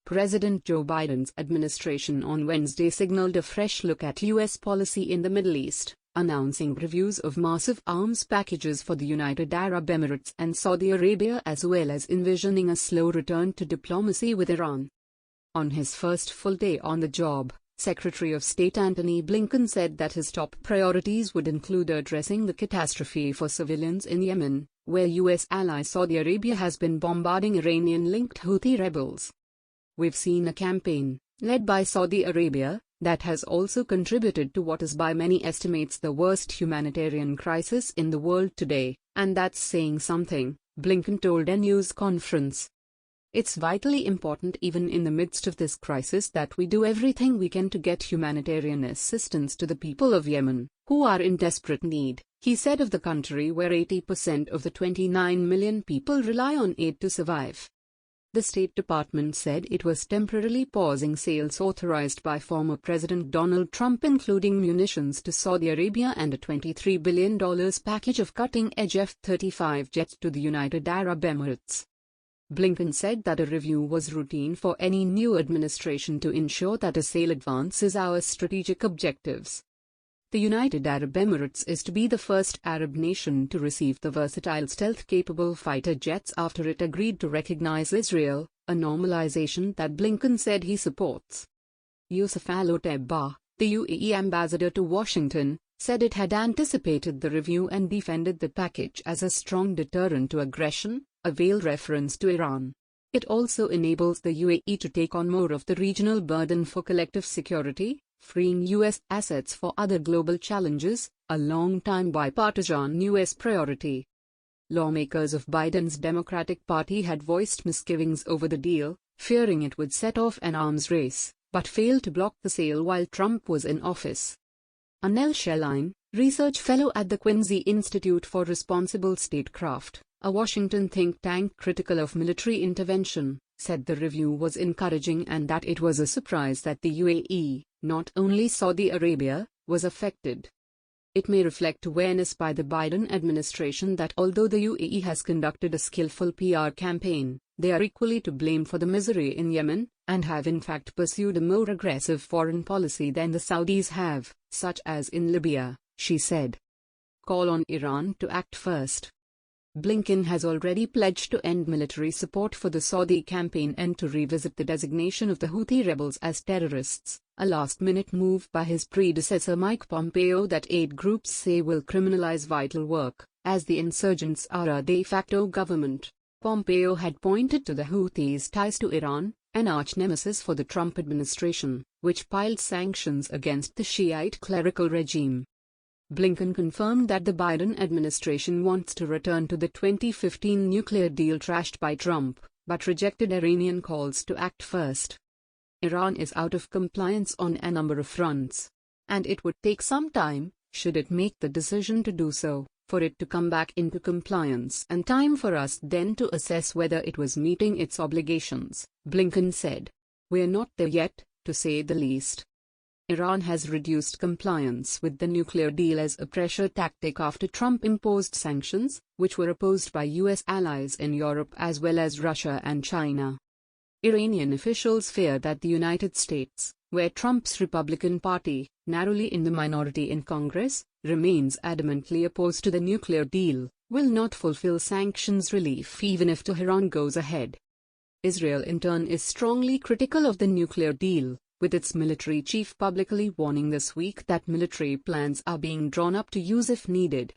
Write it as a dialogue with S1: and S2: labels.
S1: President Joe Biden's administration on Wednesday signaled a fresh look at U.S. policy in the Middle East, announcing reviews of massive arms packages for the United Arab Emirates and Saudi Arabia, as well as envisioning a slow return to diplomacy with Iran. On his first full day on the job, Secretary of State Antony Blinken said that his top priorities would include addressing the catastrophe for civilians in Yemen, where U.S. ally Saudi Arabia has been bombarding Iranian-linked Houthi rebels. "We've seen a campaign, led by Saudi Arabia, that has also contributed to what is by many estimates the worst humanitarian crisis in the world today, and that's saying something," Blinken told a news conference. "It's vitally important even in the midst of this crisis that we do everything we can to get humanitarian assistance to the people of Yemen, who are in desperate need," he said of the country where 80% of the 29 million people rely on aid to survive. The State Department said it was temporarily pausing sales authorized by former President Donald Trump, including munitions to Saudi Arabia and a $23 billion package of cutting-edge F-35 jets to the United Arab Emirates. Blinken said that a review was routine for any new administration to ensure that a sale advances our strategic objectives. The United Arab Emirates is to be the first Arab nation to receive the versatile stealth-capable fighter jets after it agreed to recognize Israel, a normalization that Blinken said he supports. Youssef Al-Otaiba, the UAE ambassador to Washington, said it had anticipated the review and defended the package as a strong deterrent to aggression, a veiled reference to Iran. It also enables the UAE to take on more of the regional burden for collective security, freeing U.S. assets for other global challenges, a long-time bipartisan U.S. priority. Lawmakers of Biden's Democratic Party had voiced misgivings over the deal, fearing it would set off an arms race, but failed to block the sale while Trump was in office. Anil Sheline, research fellow at the Quincy Institute for Responsible Statecraft, a Washington think tank critical of military intervention, said the review was encouraging and that it was a surprise that the UAE, not only Saudi Arabia, was affected. It may reflect awareness by the Biden administration that although the UAE has conducted a skillful PR campaign, they are equally to blame for the misery in Yemen, and have in fact pursued a more aggressive foreign policy than the Saudis have, such as in Libya, she said. Call on Iran to act first. Blinken has already pledged to end military support for the Saudi campaign and to revisit the designation of the Houthi rebels as terrorists, a last-minute move by his predecessor Mike Pompeo that aid groups say will criminalize vital work, as the insurgents are a de facto government. Pompeo had pointed to the Houthis' ties to Iran, an arch-nemesis for the Trump administration, which piled sanctions against the Shiite clerical regime. Blinken confirmed that the Biden administration wants to return to the 2015 nuclear deal trashed by Trump, but rejected Iranian calls to act first. Iran is out of compliance on a number of fronts, and it would take some time, should it make the decision to do so, for it to come back into compliance, and time for us then to assess whether it was meeting its obligations, Blinken said. "We're not there yet, to say the least." Iran has reduced compliance with the nuclear deal as a pressure tactic after Trump imposed sanctions, which were opposed by U.S. allies in Europe as well as Russia and China. Iranian officials fear that the United States, where Trump's Republican Party, narrowly in the minority in Congress, remains adamantly opposed to the nuclear deal, will not fulfill sanctions relief even if Tehran goes ahead. Israel in turn is strongly critical of the nuclear deal, with its military chief publicly warning this week that military plans are being drawn up to use if needed.